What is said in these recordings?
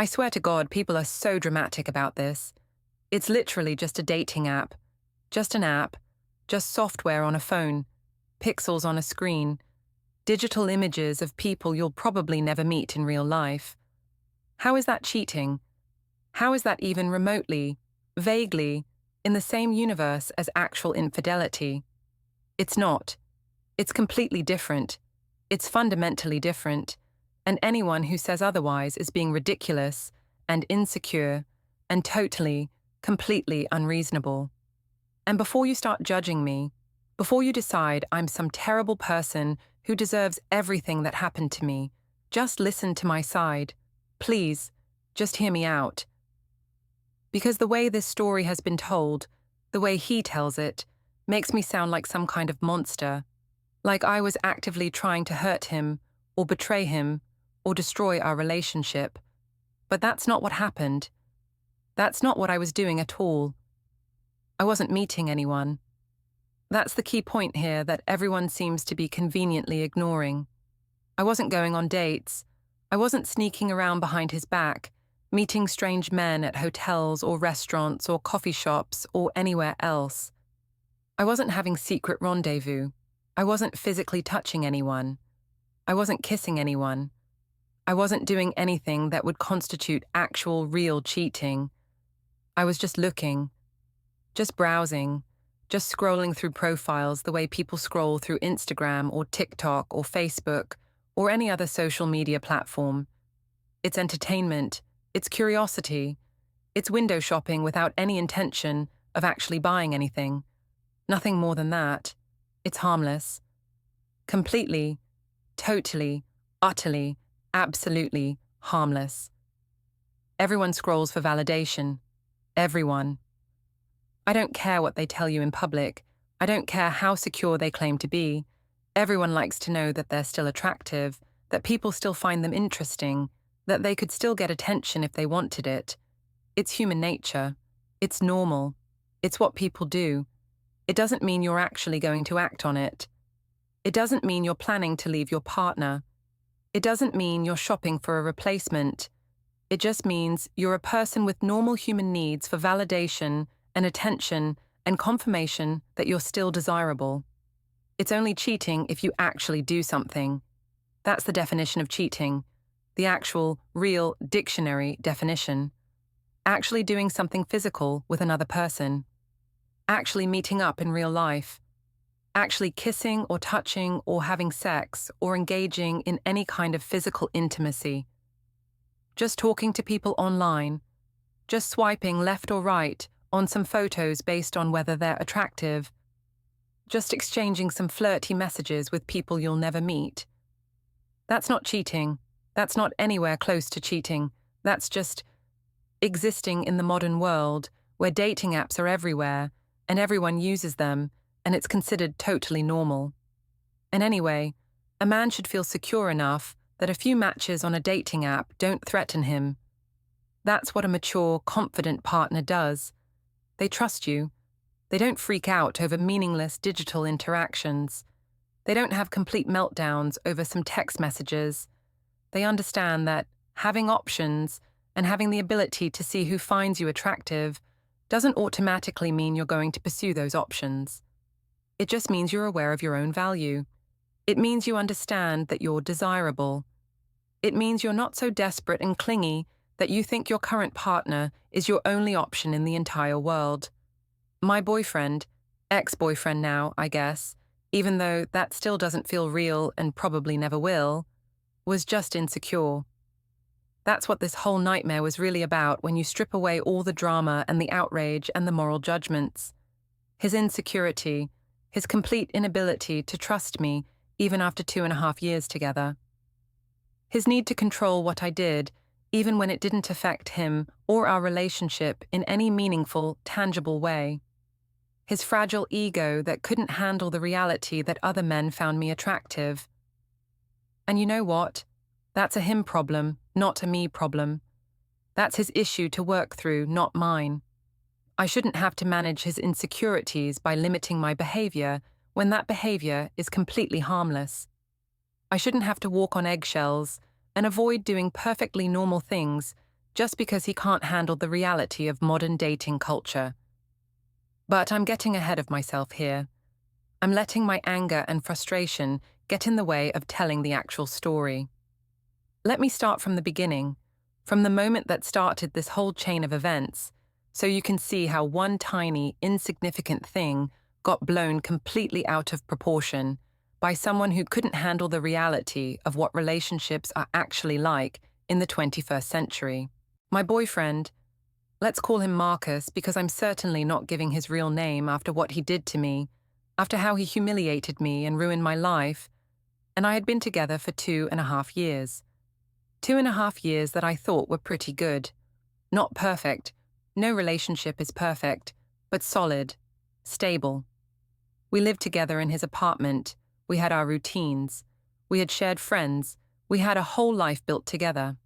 I swear to God, people are so dramatic about this. It's literally just a dating app. Just an app. Just software on a phone. Pixels on a screen. Digital images of people you'll probably never meet in real life. How is that cheating? How is that even remotely, vaguely, in the same universe as actual infidelity? It's not. It's completely different. It's fundamentally different. And anyone who says otherwise is being ridiculous and insecure and totally, completely unreasonable. And before you start judging me, before you decide I'm some terrible person who deserves everything that happened to me, just listen to my side. Please, just hear me out. Because the way this story has been told, the way he tells it, makes me sound like some kind of monster, like I was actively trying to hurt him, or betray him, or destroy our relationship. But that's not what happened. That's not what I was doing at all. I wasn't meeting anyone. That's the key point here that everyone seems to be conveniently ignoring. I wasn't going on dates. I wasn't sneaking around behind his back, meeting strange men at hotels or restaurants or coffee shops or anywhere else. I wasn't having secret rendezvous. I wasn't physically touching anyone. I wasn't kissing anyone. I wasn't doing anything that would constitute actual, real cheating. I was just looking, just browsing, just scrolling through profiles the way people scroll through Instagram or TikTok or Facebook or any other social media platform. It's entertainment, it's curiosity, it's window shopping without any intention of actually buying anything. Nothing more than that. It's harmless. Completely, totally, utterly, absolutely harmless. Everyone scrolls for validation. Everyone. I don't care what they tell you in public. I don't care how secure they claim to be. Everyone likes to know that they're still attractive, that people still find them interesting, that they could still get attention if they wanted it. It's human nature. It's normal. It's what people do. It doesn't mean you're actually going to act on it. It doesn't mean you're planning to leave your partner. It doesn't mean you're shopping for a replacement. It just means you're a person with normal human needs for validation and attention and confirmation that you're still desirable. It's only cheating if you actually do something. That's the definition of cheating, the actual, real dictionary definition. Actually doing something physical with another person. Actually meeting up in real life. Actually kissing or touching or having sex or engaging in any kind of physical intimacy. Just talking to people online. Just swiping left or right on some photos based on whether they're attractive. Just exchanging some flirty messages with people you'll never meet. That's not cheating. That's not anywhere close to cheating. That's just existing in the modern world where dating apps are everywhere and everyone uses them and it's considered totally normal. And anyway, a man should feel secure enough that a few matches on a dating app don't threaten him. That's what a mature, confident partner does. They trust you. They don't freak out over meaningless digital interactions. They don't have complete meltdowns over some text messages. They understand that having options and having the ability to see who finds you attractive doesn't automatically mean you're going to pursue those options. It just means you're aware of your own value. It means you understand that you're desirable. It means you're not so desperate and clingy that you think your current partner is your only option in the entire world. My boyfriend, ex-boyfriend now, I guess, even though that still doesn't feel real and probably never will, was just insecure. That's what this whole nightmare was really about when you strip away all the drama and the outrage and the moral judgments. His insecurity, his complete inability to trust me even after 2.5 years together. His need to control what I did, even when it didn't affect him or our relationship in any meaningful, tangible way. His fragile ego that couldn't handle the reality that other men found me attractive. And you know what? That's a him problem, not a me problem. That's his issue to work through, not mine. I shouldn't have to manage his insecurities by limiting my behavior when that behavior is completely harmless. I shouldn't have to walk on eggshells and avoid doing perfectly normal things just because he can't handle the reality of modern dating culture. But I'm getting ahead of myself here. I'm letting my anger and frustration get in the way of telling the actual story. Let me start from the beginning, from the moment that started this whole chain of events, so you can see how one tiny, insignificant thing got blown completely out of proportion by someone who couldn't handle the reality of what relationships are actually like in the 21st century. My boyfriend, let's call him Marcus because I'm certainly not giving his real name after what he did to me, after how he humiliated me and ruined my life, and I had been together for 2.5 years. 2.5 years that I thought were pretty good. Not perfect. No relationship is perfect, but solid, stable. We lived together in his apartment. We had our routines. We had shared friends. We had a whole life built together.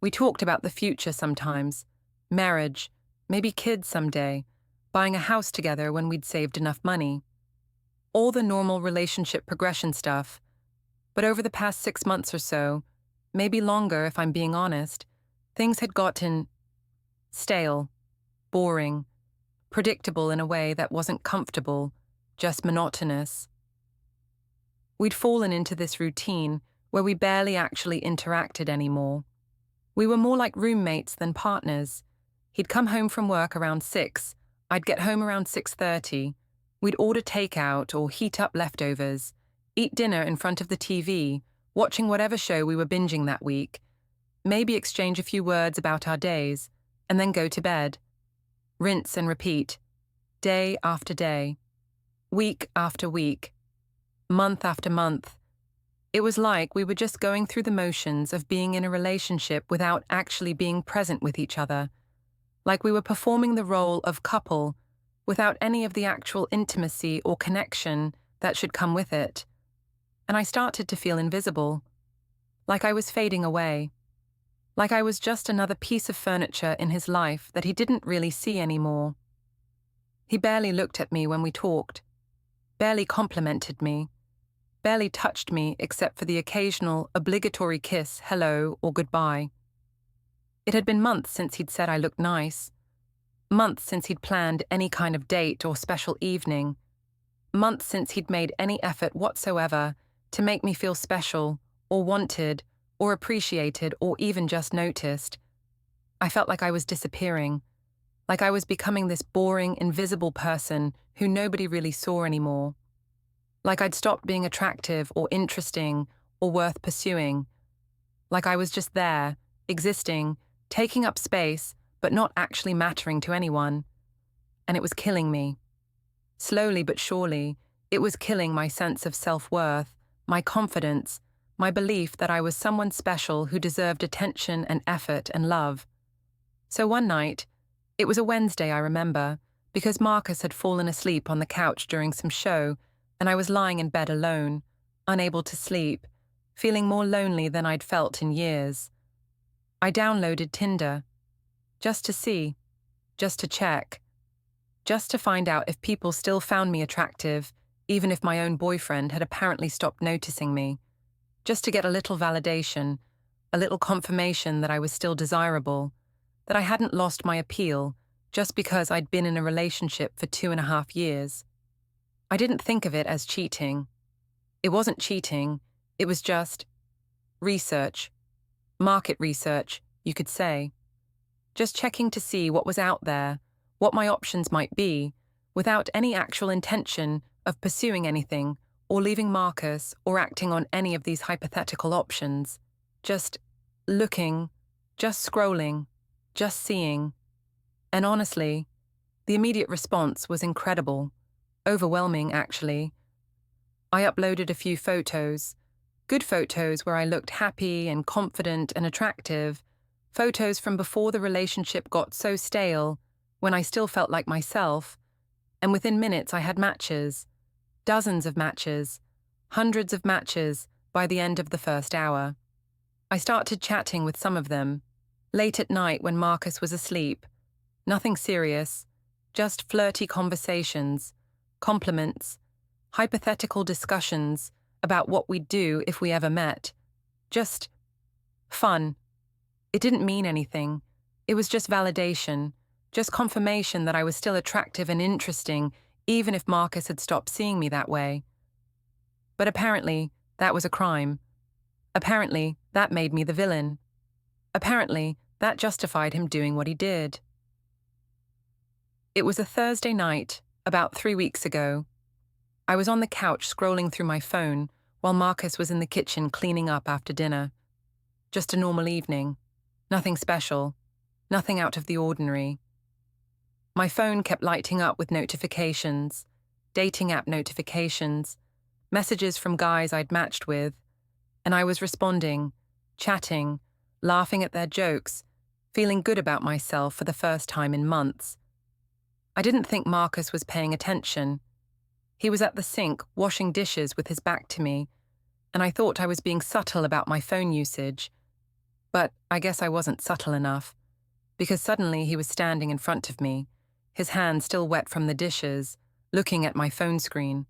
We talked about the future sometimes. Marriage, maybe kids someday, buying a house together when we'd saved enough money. All the normal relationship progression stuff. But over the past 6 months or so, maybe longer if I'm being honest, things had gotten stale, boring, predictable in a way that wasn't comfortable, just monotonous. We'd fallen into this routine where we barely actually interacted anymore. We were more like roommates than partners. He'd come home from work around 6, I'd get home around 6:30, we'd order takeout or heat up leftovers, eat dinner in front of the TV, watching whatever show we were binging that week, maybe exchange a few words about our days, and then go to bed. Rinse and repeat, day after day, week after week, month after month. It was like we were just going through the motions of being in a relationship without actually being present with each other, like we were performing the role of couple without any of the actual intimacy or connection that should come with it. And I started to feel invisible, like I was fading away, like I was just another piece of furniture in his life that he didn't really see anymore. He barely looked at me when we talked, barely complimented me, barely touched me except for the occasional obligatory kiss, hello, or goodbye. It had been months since he'd said I looked nice, months since he'd planned any kind of date or special evening, months since he'd made any effort whatsoever to make me feel special, or wanted, or appreciated, or even just noticed. I felt like I was disappearing, like I was becoming this boring, invisible person who nobody really saw anymore. Like I'd stopped being attractive or interesting or worth pursuing. Like I was just there, existing, taking up space, but not actually mattering to anyone. And it was killing me. Slowly but surely, it was killing my sense of self-worth, my confidence, my belief that I was someone special who deserved attention and effort and love. So one night, it was a Wednesday I remember, because Marcus had fallen asleep on the couch during some show, and I was lying in bed alone, unable to sleep, feeling more lonely than I'd felt in years. I downloaded Tinder, just to see, just to check, just to find out if people still found me attractive, even if my own boyfriend had apparently stopped noticing me, just to get a little validation, a little confirmation that I was still desirable, that I hadn't lost my appeal just because I'd been in a relationship for 2.5 years. I didn't think of it as cheating. It wasn't cheating, it was just research, market research, you could say. Just checking to see what was out there, what my options might be, without any actual intention of pursuing anything or leaving Marcus or acting on any of these hypothetical options. Just looking, just scrolling, just seeing. And honestly, the immediate response was incredible, overwhelming actually. I uploaded a few photos, good photos where I looked happy and confident and attractive, photos from before the relationship got so stale, when I still felt like myself, and within minutes I had matches, dozens of matches, hundreds of matches by the end of the first hour. I started chatting with some of them, late at night when Marcus was asleep. Nothing serious, just flirty conversations, compliments, hypothetical discussions about what we'd do if we ever met. Just fun. It didn't mean anything. It was just validation, just confirmation that I was still attractive and interesting, even if Marcus had stopped seeing me that way. But apparently, that was a crime. Apparently, that made me the villain. Apparently, that justified him doing what he did. It was a Thursday night, about 3 weeks ago. I was on the couch scrolling through my phone while Marcus was in the kitchen cleaning up after dinner. Just a normal evening. Nothing special. Nothing out of the ordinary. My phone kept lighting up with notifications, dating app notifications, messages from guys I'd matched with, and I was responding, chatting, laughing at their jokes, feeling good about myself for the first time in months. I didn't think Marcus was paying attention. He was at the sink, washing dishes with his back to me, and I thought I was being subtle about my phone usage. But I guess I wasn't subtle enough, because suddenly he was standing in front of me, his hand still wet from the dishes, looking at my phone screen.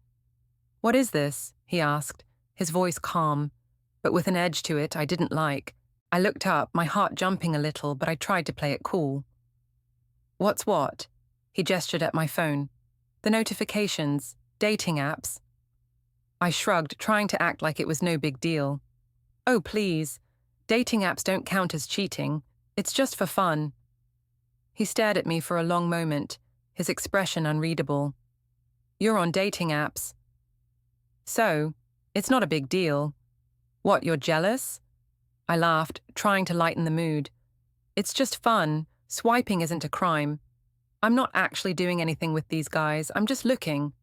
"What is this?" he asked, his voice calm, but with an edge to it I didn't like. I looked up, my heart jumping a little, but I tried to play it cool. "What's what?" He gestured at my phone. "The notifications, dating apps." I shrugged, trying to act like it was no big deal. "Oh, please. Dating apps don't count as cheating. It's just for fun." He stared at me for a long moment, his expression unreadable. "You're on dating apps." "So, it's not a big deal." "What, you're jealous?" I laughed, trying to lighten the mood. "It's just fun. Swiping isn't a crime. I'm not actually doing anything with these guys. I'm just looking.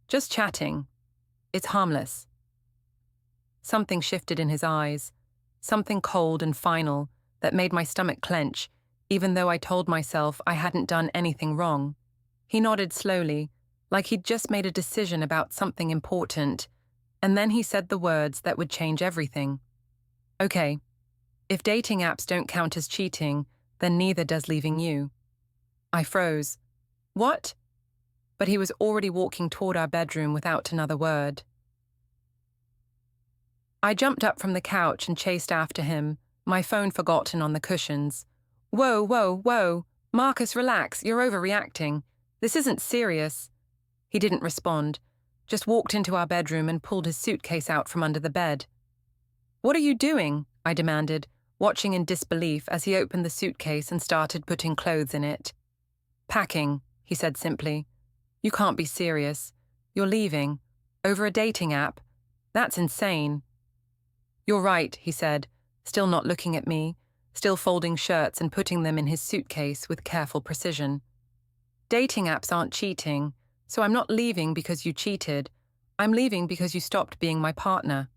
Just chatting. It's harmless." Something shifted in his eyes, something cold and final that made my stomach clench, even though I told myself I hadn't done anything wrong. He nodded slowly, like he'd just made a decision about something important, and then he said the words that would change everything. "Okay, if dating apps don't count as cheating, then neither does leaving you." I froze. "What?" But he was already walking toward our bedroom without another word. I jumped up from the couch and chased after him, my phone forgotten on the cushions. "Whoa, whoa, whoa. Marcus, relax, you're overreacting. This isn't serious." He didn't respond, just walked into our bedroom and pulled his suitcase out from under the bed. "What are you doing?" I demanded, watching in disbelief as he opened the suitcase and started putting clothes in it. "Packing," he said simply. "You can't be serious. You're leaving. Over a dating app? That's insane." "You're right," he said, still not looking at me, still folding shirts and putting them in his suitcase with careful precision. "Dating apps aren't cheating, so I'm not leaving because you cheated. I'm leaving because you stopped being my partner."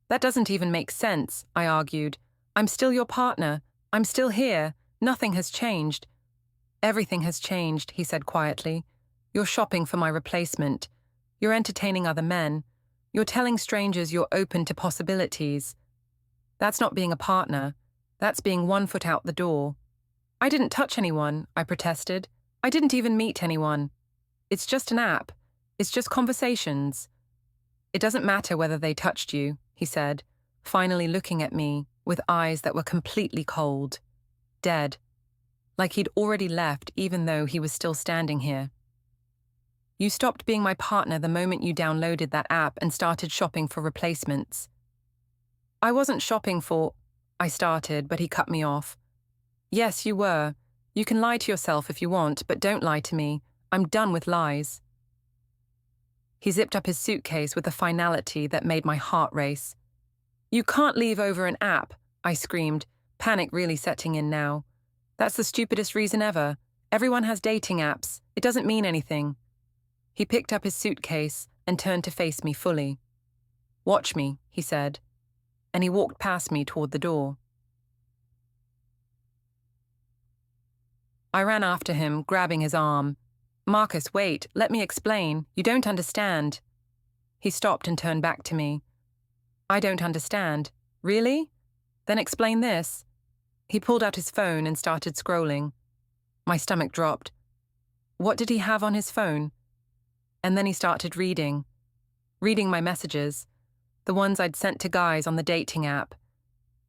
"That doesn't even make sense," I argued. "I'm still your partner. I'm still here. Nothing has changed." "Everything has changed," he said quietly. "You're shopping for my replacement. You're entertaining other men. You're telling strangers you're open to possibilities. That's not being a partner. That's being 1 foot out the door." "I didn't touch anyone," I protested. "I didn't even meet anyone. It's just an app. It's just conversations." "It doesn't matter whether they touched you," he said, finally looking at me with eyes that were completely cold, dead, like he'd already left even though he was still standing here. "You stopped being my partner the moment you downloaded that app and started shopping for replacements." "I wasn't shopping for—" I started, but he cut me off. "Yes, you were. You can lie to yourself if you want, but don't lie to me. I'm done with lies." He zipped up his suitcase with a finality that made my heart race. "You can't leave over an app," I screamed, panic really setting in now. "That's the stupidest reason ever. Everyone has dating apps. It doesn't mean anything." He picked up his suitcase and turned to face me fully. "Watch me," he said, and he walked past me toward the door. I ran after him, grabbing his arm. "Marcus, wait, let me explain. You don't understand." He stopped and turned back to me. "I don't understand. Really? Then explain this." He pulled out his phone and started scrolling. My stomach dropped. What did he have on his phone? And then he started reading my messages, the ones I'd sent to guys on the dating app.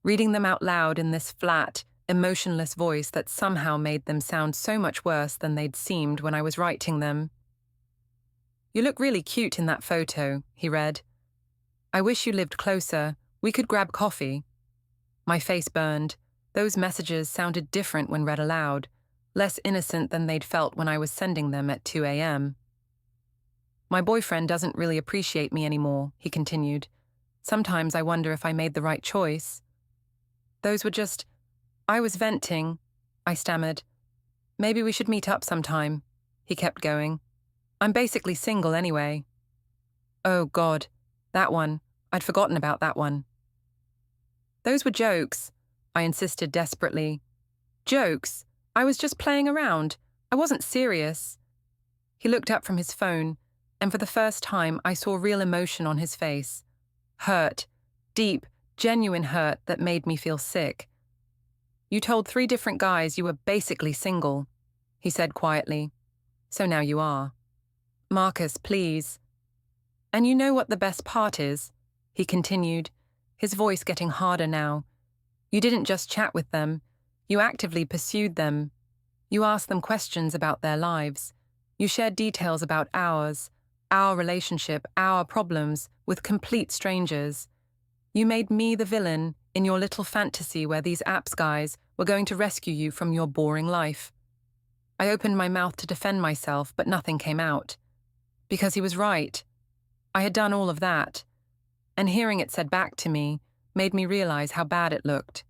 reading them out loud in this flat, emotionless voice that somehow made them sound so much worse than they'd seemed when I was writing them. "You look really cute in that photo," he read. "I wish you lived closer. We could grab coffee." My face burned. Those messages sounded different when read aloud, less innocent than they'd felt when I was sending them at 2 a.m. "My boyfriend doesn't really appreciate me anymore," he continued. "Sometimes I wonder if I made the right choice." "Those were just... I was venting," I stammered. "Maybe we should meet up sometime," he kept going. "I'm basically single anyway." "Oh, God. That one. I'd forgotten about that one." "Those were jokes," I insisted desperately. "Jokes? I was just playing around. I wasn't serious." He looked up from his phone, and for the first time I saw real emotion on his face. Hurt. Deep, genuine hurt that made me feel sick. "You told 3 different guys you were basically single," he said quietly. "So now you are." "Marcus, please." "And you know what the best part is?" he continued, his voice getting harder now. "You didn't just chat with them. You actively pursued them. You asked them questions about their lives. You shared details about ours, our relationship, our problems, with complete strangers. You made me the villain in your little fantasy where these apps guys were going to rescue you from your boring life." I opened my mouth to defend myself, but nothing came out. Because he was right. I had done all of that. And hearing it said back to me made me realize how bad it looked.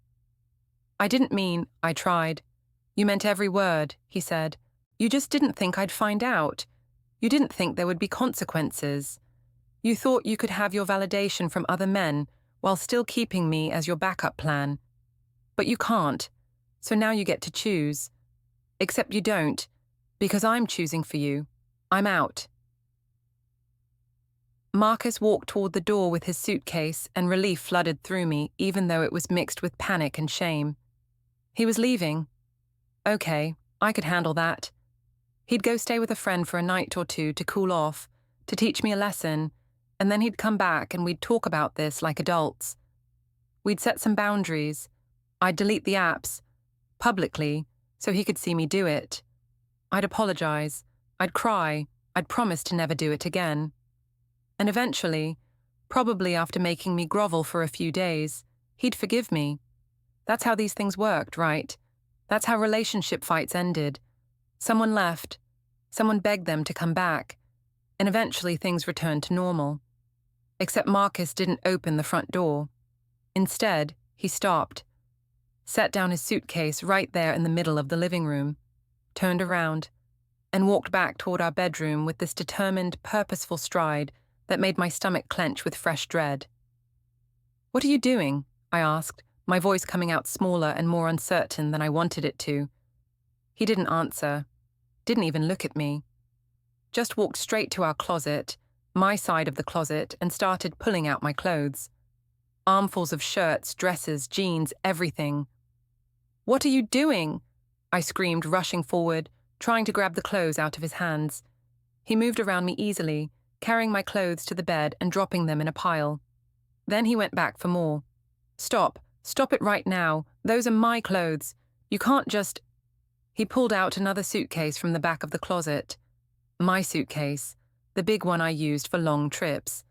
"I didn't mean," I tried. "You meant every word," he said. "You just didn't think I'd find out. You didn't think there would be consequences. You thought you could have your validation from other men while still keeping me as your backup plan. But you can't, so now you get to choose. Except you don't, because I'm choosing for you. I'm out." Marcus walked toward the door with his suitcase, and relief flooded through me, even though it was mixed with panic and shame. He was leaving. Okay, I could handle that. He'd go stay with a friend for a night or two to cool off, to teach me a lesson, and then he'd come back and we'd talk about this like adults. We'd set some boundaries. I'd delete the apps, publicly, so he could see me do it. I'd apologize. I'd cry. I'd promise to never do it again. And eventually, probably after making me grovel for a few days, he'd forgive me. That's how these things worked, right? That's how relationship fights ended. Someone left. Someone begged them to come back. And eventually things returned to normal. Except Marcus didn't open the front door. Instead, he stopped, set down his suitcase right there in the middle of the living room, turned around, and walked back toward our bedroom with this determined, purposeful stride that made my stomach clench with fresh dread. "What are you doing?" I asked, my voice coming out smaller and more uncertain than I wanted it to. He didn't answer, didn't even look at me. Just walked straight to our closet, my side of the closet, and started pulling out my clothes. Armfuls of shirts, dresses, jeans, everything. "What are you doing?" I screamed, rushing forward, trying to grab the clothes out of his hands. He moved around me easily, carrying my clothes to the bed and dropping them in a pile. Then he went back for more. Stop it right now. Those are my clothes. You can't just..." He pulled out another suitcase from the back of the closet. My suitcase, the big one I used for long trips.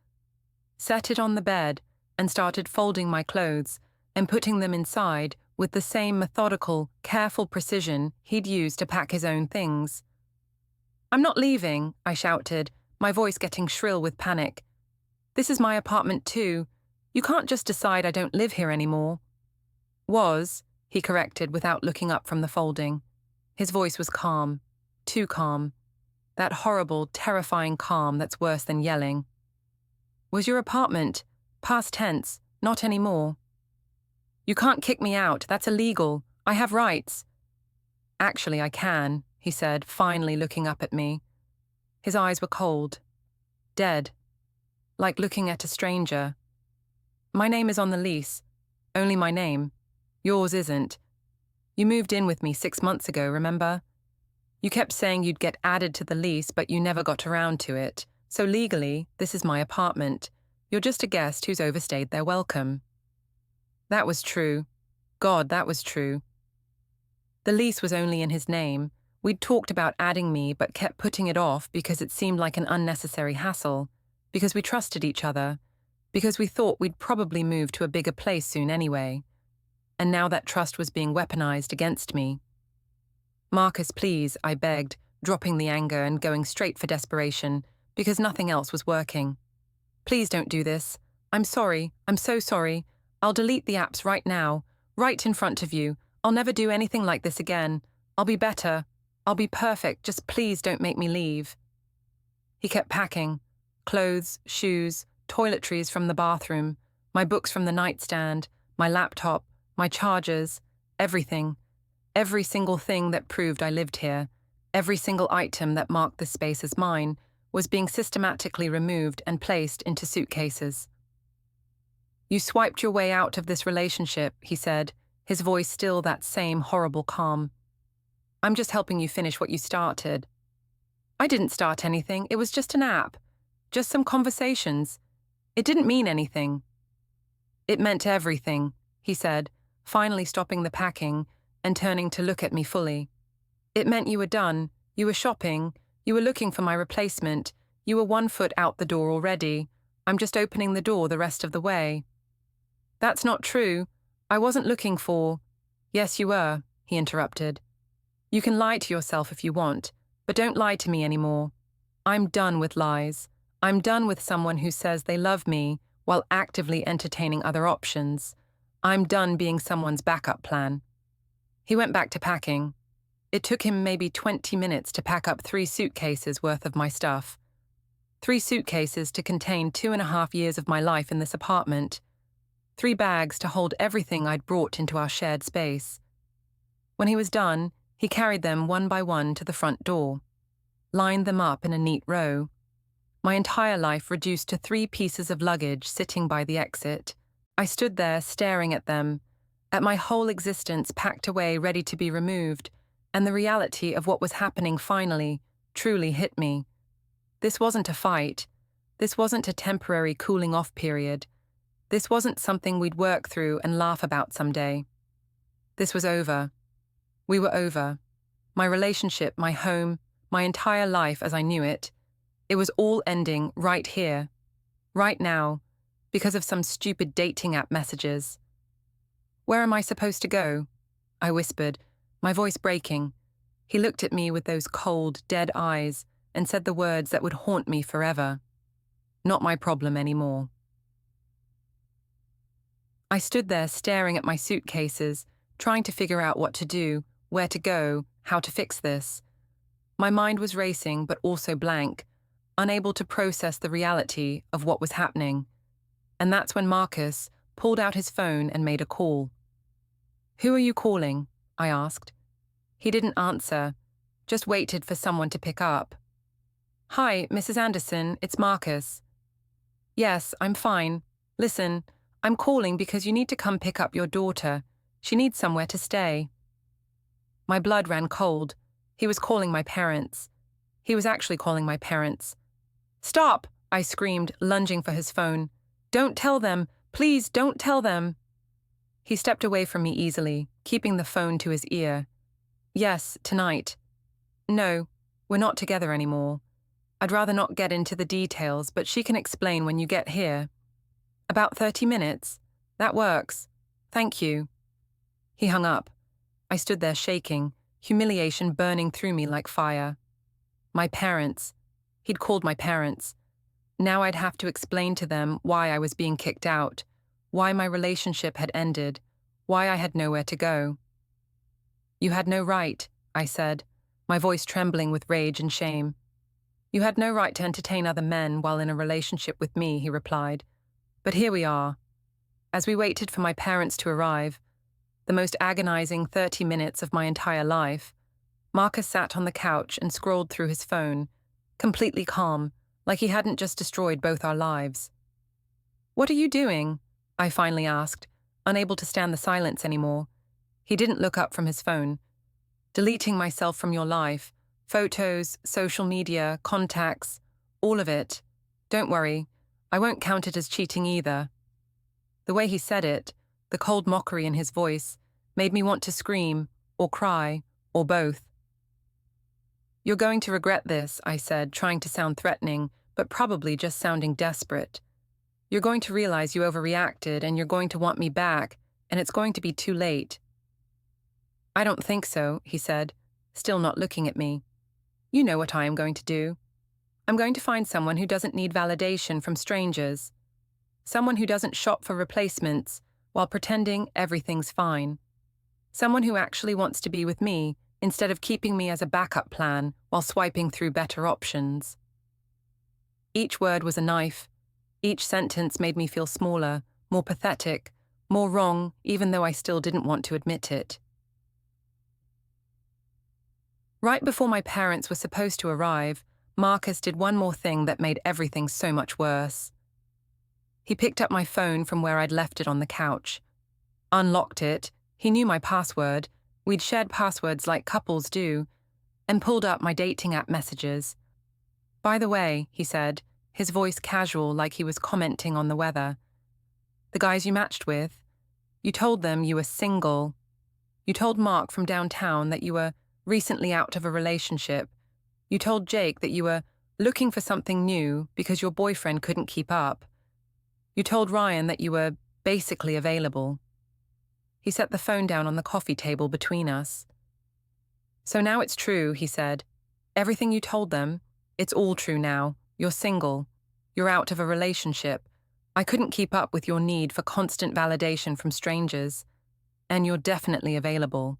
Set it on the bed and started folding my clothes and putting them inside with the same methodical, careful precision he'd used to pack his own things. "I'm not leaving," I shouted, my voice getting shrill with panic. "This is my apartment too. You can't just decide I don't live here anymore." "Was," he corrected without looking up from the folding. His voice was calm, too calm. That horrible, terrifying calm that's worse than yelling. "Was your apartment, past tense, not anymore." "You can't kick me out, that's illegal. I have rights." "Actually, I can," he said, finally looking up at me. His eyes were cold, dead, like looking at a stranger. "My name is on the lease, only my name. Yours isn't. You moved in with me 6 months ago, remember? You kept saying you'd get added to the lease, but you never got around to it. So legally, this is my apartment. You're just a guest who's overstayed their welcome." That was true. God, that was true. The lease was only in his name. We'd talked about adding me but kept putting it off because it seemed like an unnecessary hassle, because we trusted each other, because we thought we'd probably move to a bigger place soon anyway. And now that trust was being weaponized against me. Marcus, please, I begged, dropping the anger and going straight for desperation, because nothing else was working. Please don't do this. I'm sorry. I'm so sorry. I'll delete the apps right now, right in front of you. I'll never do anything like this again. I'll be better. I'll be perfect. Just please don't make me leave. He kept packing. Clothes, shoes, toiletries from the bathroom, my books from the nightstand, my laptop, my chargers, everything. Every single thing that proved I lived here, every single item that marked this space as mine, was being systematically removed and placed into suitcases. You swiped your way out of this relationship, he said, his voice still that same horrible calm. I'm just helping you finish what you started. I didn't start anything, it was just an app. Just some conversations. It didn't mean anything. It meant everything, he said, finally stopping the packing and turning to look at me fully. It meant you were done, you were shopping, you were looking for my replacement, you were 1 foot out the door already. I'm just opening the door the rest of the way. That's not true. I wasn't looking for... Yes, you were, he interrupted. You can lie to yourself if you want, but don't lie to me anymore. I'm done with lies. I'm done with someone who says they love me while actively entertaining other options. I'm done being someone's backup plan. He went back to packing. It took him maybe 20 minutes to pack up 3 suitcases worth of my stuff. 3 suitcases to contain 2.5 years of my life in this apartment. 3 bags to hold everything I'd brought into our shared space. When he was done, he carried them one by one to the front door, lined them up in a neat row. My entire life reduced to 3 pieces of luggage sitting by the exit. I stood there staring at them, at my whole existence packed away ready to be removed, and the reality of what was happening finally, truly hit me. This wasn't a fight. This wasn't a temporary cooling-off period. This wasn't something we'd work through and laugh about someday. This was over. We were over. My relationship, my home, my entire life as I knew it. It was all ending right here, right now, because of some stupid dating app messages. Where am I supposed to go? I whispered, my voice breaking. He looked at me with those cold, dead eyes and said the words that would haunt me forever. Not my problem anymore. I stood there staring at my suitcases, trying to figure out what to do, where to go, how to fix this. My mind was racing but also blank, unable to process the reality of what was happening. And that's when Marcus pulled out his phone and made a call. Who are you calling? I asked. He didn't answer, just waited for someone to pick up. Hi, Mrs. Anderson, it's Marcus. Yes, I'm fine. Listen, I'm calling because you need to come pick up your daughter. She needs somewhere to stay. My blood ran cold. He was calling my parents. He was actually calling my parents. Stop! I screamed, lunging for his phone. Don't tell them! Please don't tell them! He stepped away from me easily, keeping the phone to his ear. Yes, tonight. No, we're not together anymore. I'd rather not get into the details, but she can explain when you get here. About 30 minutes. That works. Thank you. He hung up. I stood there shaking, humiliation burning through me like fire. My parents. He'd called my parents. Now I'd have to explain to them why I was being kicked out, why my relationship had ended, why I had nowhere to go. You had no right, I said, my voice trembling with rage and shame. You had no right to entertain other men while in a relationship with me, he replied. But here we are. As we waited for my parents to arrive, the most agonizing 30 minutes of my entire life, Marcus sat on the couch and scrolled through his phone, completely calm, like he hadn't just destroyed both our lives. What are you doing? I finally asked, unable to stand the silence anymore. He didn't look up from his phone. Deleting myself from your life, photos, social media, contacts, all of it. Don't worry, I won't count it as cheating either. The way he said it, The cold mockery in his voice made me want to scream, or cry, or both. "You're going to regret this," I said, trying to sound threatening, but probably just sounding desperate. "You're going to realize you overreacted, and you're going to want me back, and it's going to be too late." "I don't think so," he said, still not looking at me. "You know what I am going to do. I'm going to find someone who doesn't need validation from strangers. Someone who doesn't shop for replacements while pretending everything's fine. Someone who actually wants to be with me instead of keeping me as a backup plan while swiping through better options." Each word was a knife. Each sentence made me feel smaller, more pathetic, more wrong, even though I still didn't want to admit it. Right before my parents were supposed to arrive, Marcus did one more thing that made everything so much worse. He picked up my phone from where I'd left it on the couch, unlocked it, he knew my password, we'd shared passwords like couples do, and pulled up my dating app messages. "By the way," he said, his voice casual like he was commenting on the weather, "the guys you matched with, you told them you were single. You told Mark from downtown that you were recently out of a relationship. You told Jake that you were looking for something new because your boyfriend couldn't keep up. You told Ryan that you were basically available." He set the phone down on the coffee table between us. "So now it's true," he said. "Everything you told them, it's all true now. You're single. You're out of a relationship. I couldn't keep up with your need for constant validation from strangers. And you're definitely available."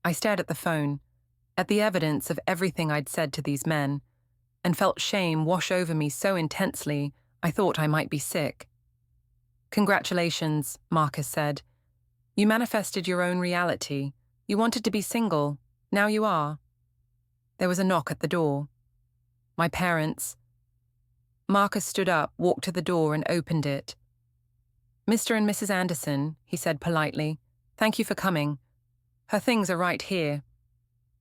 I stared at the phone, at the evidence of everything I'd said to these men, and felt shame wash over me so intensely I thought I might be sick. "Congratulations," Marcus said. "You manifested your own reality. You wanted to be single. Now you are." There was a knock at the door. My parents. Marcus stood up, walked to the door, and opened it. "Mr. and Mrs. Anderson," he said politely. "Thank you for coming. Her things are right here."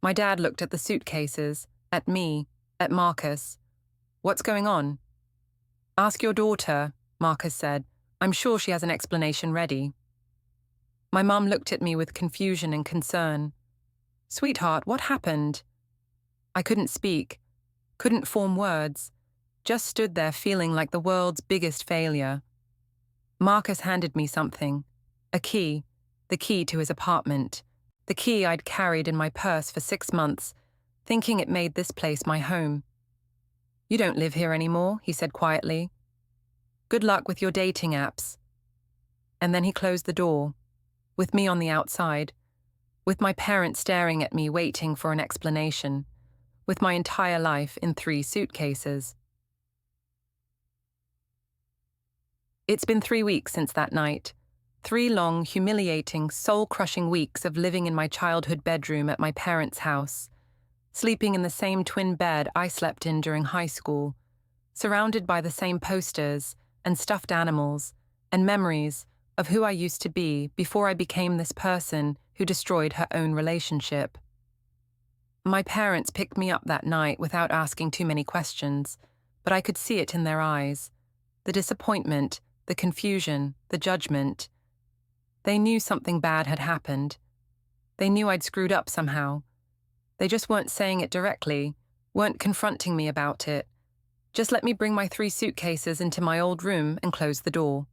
My dad looked at the suitcases, at me, at Marcus. "What's going on?" "Ask your daughter," Marcus said. "I'm sure she has an explanation ready." My mum looked at me with confusion and concern. "Sweetheart, what happened?" I couldn't speak, couldn't form words, just stood there feeling like the world's biggest failure. Marcus handed me something, a key, the key to his apartment, the key I'd carried in my purse for 6 months, thinking it made this place my home. "You don't live here anymore," he said quietly. "Good luck with your dating apps." And then he closed the door, with me on the outside, with my parents staring at me waiting for an explanation, with my entire life in 3 suitcases. It's been 3 weeks since that night. 3 long, humiliating, soul-crushing weeks of living in my childhood bedroom at my parents' house, sleeping in the same twin bed I slept in during high school, surrounded by the same posters and stuffed animals and memories of who I used to be before I became this person who destroyed her own relationship. My parents picked me up that night without asking too many questions, but I could see it in their eyes. The disappointment, the confusion, the judgment. They knew something bad had happened. They knew I'd screwed up somehow. They just weren't saying it directly, weren't confronting me about it. Just let me bring my 3 suitcases into my old room and close the door.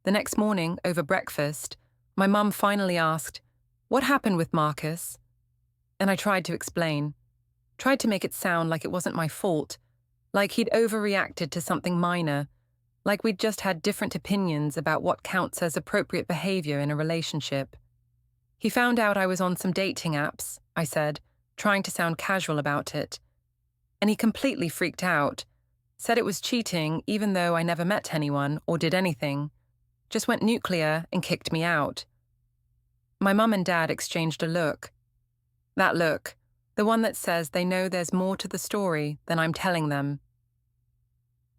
The next morning, over breakfast, my mum finally asked, "What happened with Marcus?" And I tried to explain, tried to make it sound like it wasn't my fault, like he'd overreacted to something minor, like we'd just had different opinions about what counts as appropriate behavior in a relationship. "He found out I was on some dating apps," I said, trying to sound casual about it. "And he completely freaked out, said it was cheating even though I never met anyone or did anything, just went nuclear and kicked me out." My mum and dad exchanged a look. That look, the one that says they know there's more to the story than I'm telling them.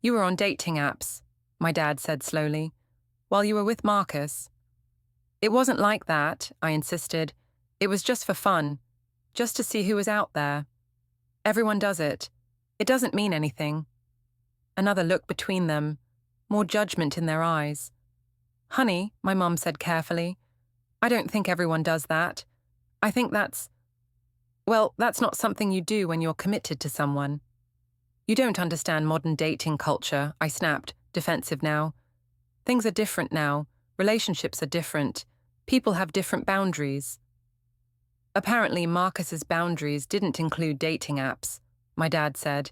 "You were on dating apps," my dad said slowly, "while you were with Marcus." "It wasn't like that," I insisted. "It was just for fun, just to see who was out there. Everyone does it. It doesn't mean anything." Another look between them, more judgment in their eyes. Honey, my mum said carefully, I don't think everyone does that. I think that's not something you do when you're committed to someone. You don't understand modern dating culture, I snapped, defensive now. Things are different now. Relationships are different. People have different boundaries. Apparently, Marcus's boundaries didn't include dating apps, my dad said.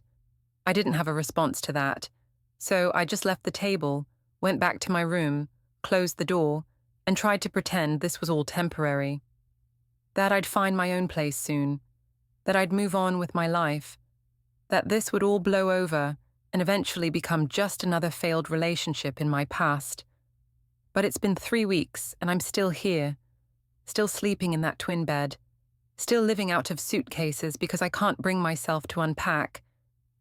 I didn't have a response to that. So I just left the table, went back to my room, closed the door, and tried to pretend this was all temporary. That I'd find my own place soon. That I'd move on with my life. That this would all blow over and eventually become just another failed relationship in my past. But it's been 3 weeks and I'm still here, still sleeping in that twin bed, still living out of suitcases because I can't bring myself to unpack,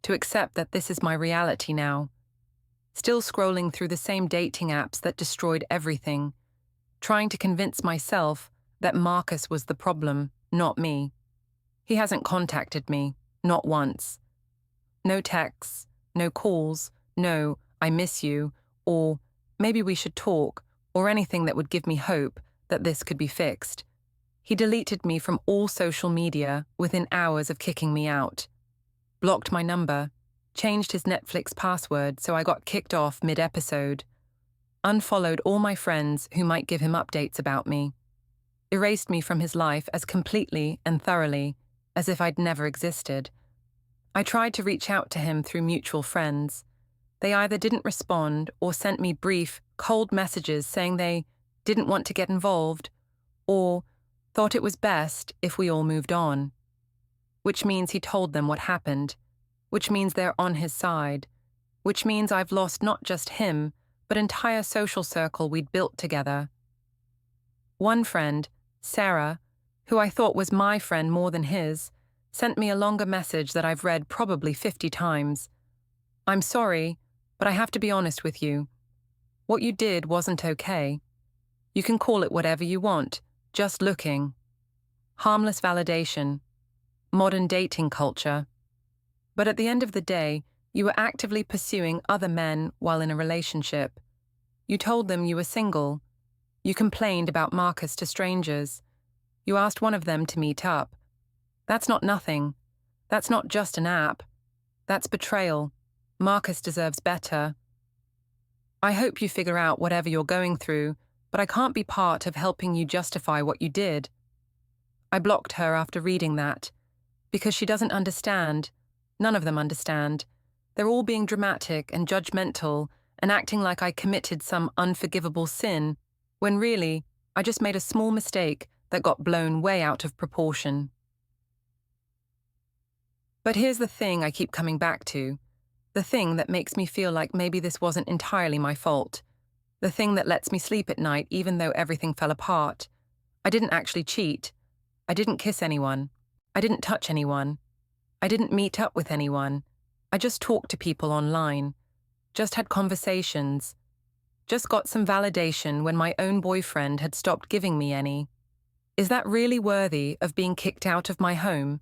to accept that this is my reality now. Still scrolling through the same dating apps that destroyed everything, trying to convince myself that Marcus was the problem, not me. He hasn't contacted me, not once. No texts, no calls, no, I miss you, or maybe we should talk, or anything that would give me hope that this could be fixed. He deleted me from all social media within hours of kicking me out. Blocked my number, changed his Netflix password so I got kicked off mid-episode. Unfollowed all my friends who might give him updates about me. Erased me from his life as completely and thoroughly as if I'd never existed. I tried to reach out to him through mutual friends. They either didn't respond or sent me brief, cold messages saying they didn't want to get involved or thought it was best if we all moved on. Which means he told them what happened, which means they're on his side, which means I've lost not just him, but entire social circle we'd built together. One friend, Sarah, who I thought was my friend more than his, sent me a longer message that I've read probably 50 times. I'm sorry, but I have to be honest with you. What you did wasn't okay. You can call it whatever you want, just looking. Harmless validation. Modern dating culture. But at the end of the day, you were actively pursuing other men while in a relationship. You told them you were single. You complained about Marcus to strangers. You asked one of them to meet up. That's not nothing. That's not just an app. That's betrayal. Marcus deserves better. I hope you figure out whatever you're going through, but I can't be part of helping you justify what you did. I blocked her after reading that, because she doesn't understand. None of them understand. They're all being dramatic and judgmental and acting like I committed some unforgivable sin, when really, I just made a small mistake that got blown way out of proportion. But here's the thing I keep coming back to. The thing that makes me feel like maybe this wasn't entirely my fault. The thing that lets me sleep at night even though everything fell apart. I didn't actually cheat. I didn't kiss anyone. I didn't touch anyone. I didn't meet up with anyone. I just talked to people online. Just had conversations. Just got some validation when my own boyfriend had stopped giving me any. Is that really worthy of being kicked out of my home?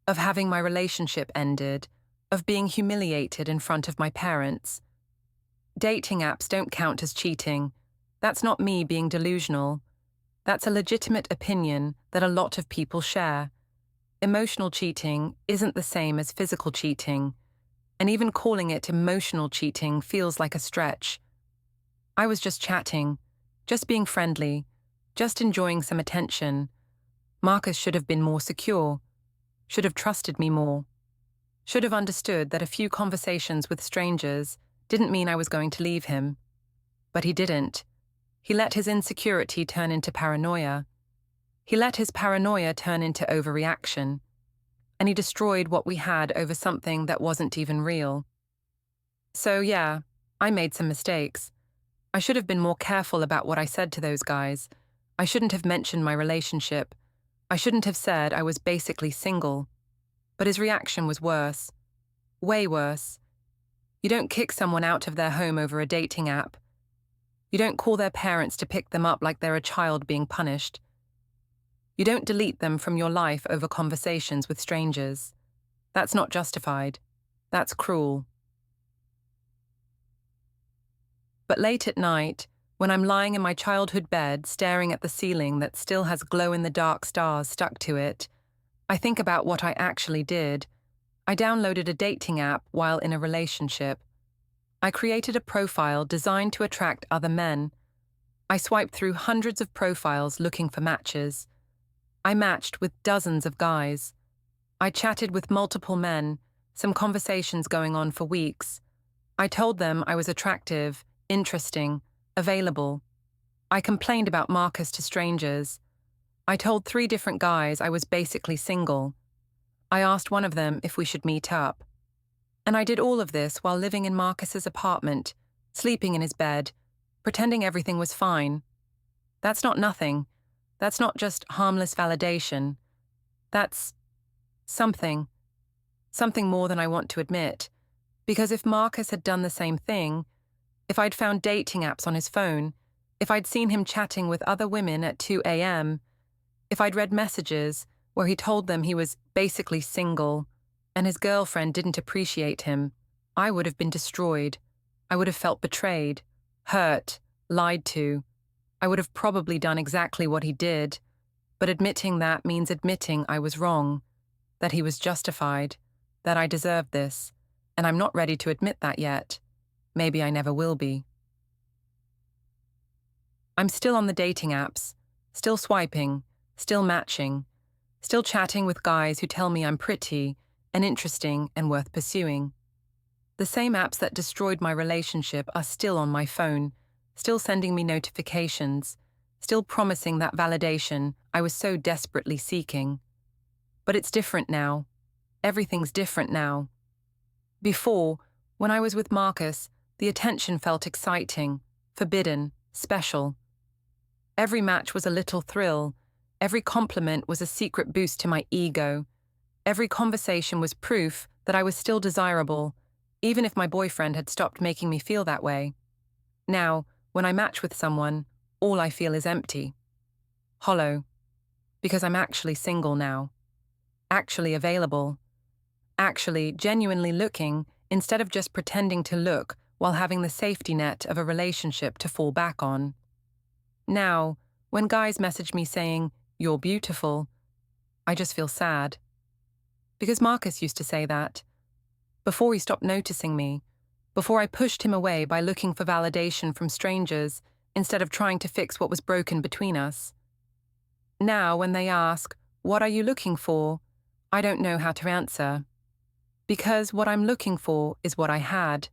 Of having my relationship ended? Of being humiliated in front of my parents? Dating apps don't count as cheating. That's not me being delusional. That's a legitimate opinion that a lot of people share. Emotional cheating isn't the same as physical cheating, and even calling it emotional cheating feels like a stretch. I was just chatting, just being friendly, just enjoying some attention. Marcus should have been more secure, should have trusted me more, should have understood that a few conversations with strangers didn't mean I was going to leave him. But he didn't. He let his insecurity turn into paranoia. He let his paranoia turn into overreaction. And he destroyed what we had over something that wasn't even real. So yeah, I made some mistakes. I should have been more careful about what I said to those guys. I shouldn't have mentioned my relationship. I shouldn't have said I was basically single. But his reaction was worse. Way worse. You don't kick someone out of their home over a dating app. You don't call their parents to pick them up like they're a child being punished. You don't delete them from your life over conversations with strangers. That's not justified. That's cruel. But late at night, When I'm lying in my childhood bed, staring at the ceiling that still has glow-in-the-dark stars stuck to it, I think about what I actually did. I downloaded a dating app while in a relationship. I created a profile designed to attract other men. I swiped through hundreds of profiles looking for matches. I matched with dozens of guys. I chatted with multiple men, some conversations going on for weeks. I told them I was attractive, interesting, available. I complained about Marcus to strangers. I told 3 different guys I was basically single. I asked one of them if we should meet up. And I did all of this while living in Marcus's apartment, sleeping in his bed, pretending everything was fine. That's not nothing. That's not just harmless validation. That's something. Something more than I want to admit. Because if Marcus had done the same thing, if I'd found dating apps on his phone, if I'd seen him chatting with other women at 2 a.m., if I'd read messages where he told them he was basically single and his girlfriend didn't appreciate him, I would have been destroyed. I would have felt betrayed, hurt, lied to. I would have probably done exactly what he did, but admitting that means admitting I was wrong, that he was justified, that I deserved this, and I'm not ready to admit that yet. Maybe I never will be. I'm still on the dating apps, still swiping, still matching, still chatting with guys who tell me I'm pretty and interesting and worth pursuing. The same apps that destroyed my relationship are still on my phone, still sending me notifications, still promising that validation I was so desperately seeking. But it's different now. Everything's different now. Before, when I was with Marcus, the attention felt exciting, forbidden, special. Every match was a little thrill. Every compliment was a secret boost to my ego. Every conversation was proof that I was still desirable, even if my boyfriend had stopped making me feel that way. Now, when I match with someone, all I feel is empty. Hollow. Because I'm actually single now. Actually available. Actually genuinely looking instead of just pretending to look while having the safety net of a relationship to fall back on. Now, when guys message me saying, "You're beautiful," I just feel sad. Because Marcus used to say that. Before he stopped noticing me, before I pushed him away by looking for validation from strangers instead of trying to fix what was broken between us. Now, when they ask, "What are you looking for?" I don't know how to answer. Because what I'm looking for is what I had.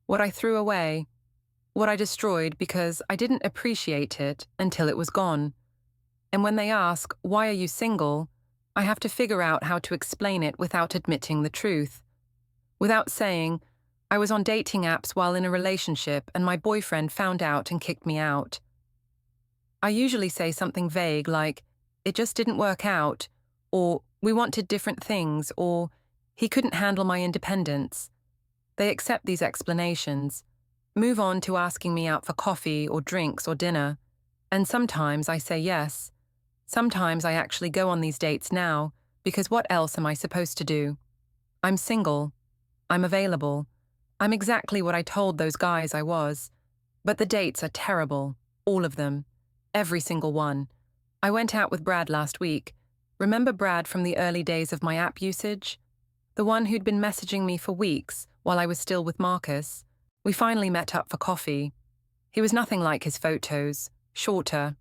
What I threw away. What I destroyed because I didn't appreciate it until it was gone. And when they ask, "Why are you single?" I have to figure out how to explain it without admitting the truth. Without saying, "I was on dating apps while in a relationship and my boyfriend found out and kicked me out." I usually say something vague like, "It just didn't work out," or "We wanted different things," or "He couldn't handle my independence." They accept these explanations, move on to asking me out for coffee or drinks or dinner, and sometimes I say yes. Sometimes I actually go on these dates now, because what else am I supposed to do? I'm single. I'm available. I'm exactly what I told those guys I was. But the dates are terrible. All of them. Every single one. I went out with Brad last week. Remember Brad from the early days of my app usage? The one who'd been messaging me for weeks while I was still with Marcus. We finally met up for coffee. He was nothing like his photos. Shorter.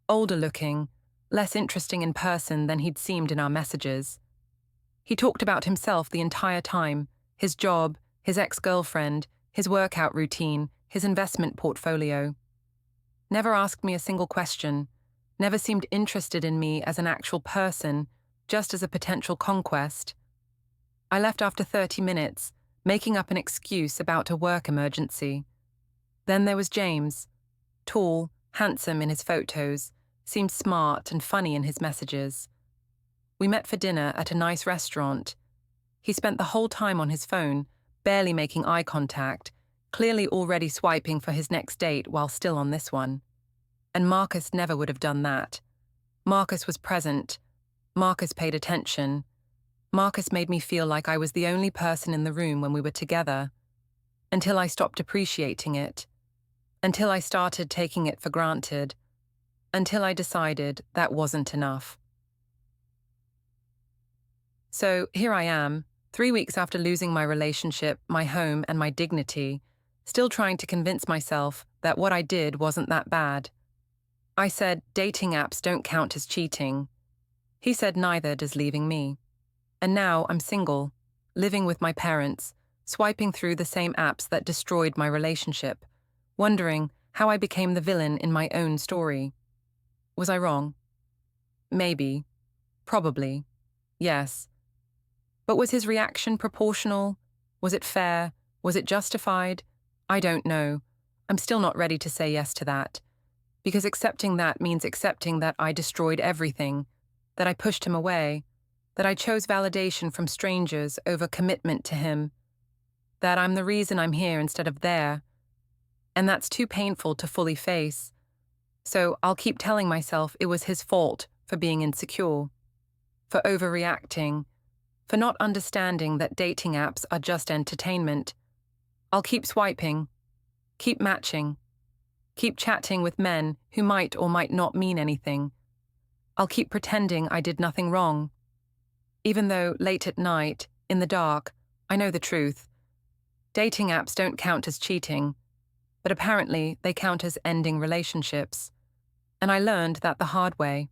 Older looking. Less interesting in person than he'd seemed in our messages. He talked about himself the entire time. His job, his ex-girlfriend, his workout routine, his investment portfolio. Never asked me a single question. Never seemed interested in me as an actual person, just as a potential conquest. I left after 30 minutes, making up an excuse about a work emergency. Then there was James. Tall, handsome in his photos, seemed smart and funny in his messages. We met for dinner at a nice restaurant. He spent the whole time on his phone, barely making eye contact, clearly already swiping for his next date while still on this one. And Marcus never would have done that. Marcus was present. Marcus paid attention. Marcus made me feel like I was the only person in the room when we were together, until I stopped appreciating it. until I started taking it for granted, until I decided that wasn't enough. So here I am, 3 weeks after losing my relationship, my home, and my dignity, still trying to convince myself that what I did wasn't that bad. I said dating apps don't count as cheating. He said neither does leaving me. And now I'm single, living with my parents, swiping through the same apps that destroyed my relationship, wondering how I became the villain in my own story. Was I wrong? Maybe. Probably. Yes. But was his reaction proportional? Was it fair? Was it justified? I don't know. I'm still not ready to say yes to that. Because accepting that means accepting that I destroyed everything, that I pushed him away, that I chose validation from strangers over commitment to him, that I'm the reason I'm here instead of there. And that's too painful to fully face. So I'll keep telling myself it was his fault for being insecure, for overreacting, for not understanding that dating apps are just entertainment. I'll keep swiping, keep matching, keep chatting with men who might or might not mean anything. I'll keep pretending I did nothing wrong. Even though late at night, in the dark, I know the truth. Dating apps don't count as cheating, but apparently they count as ending relationships. And I learned that the hard way.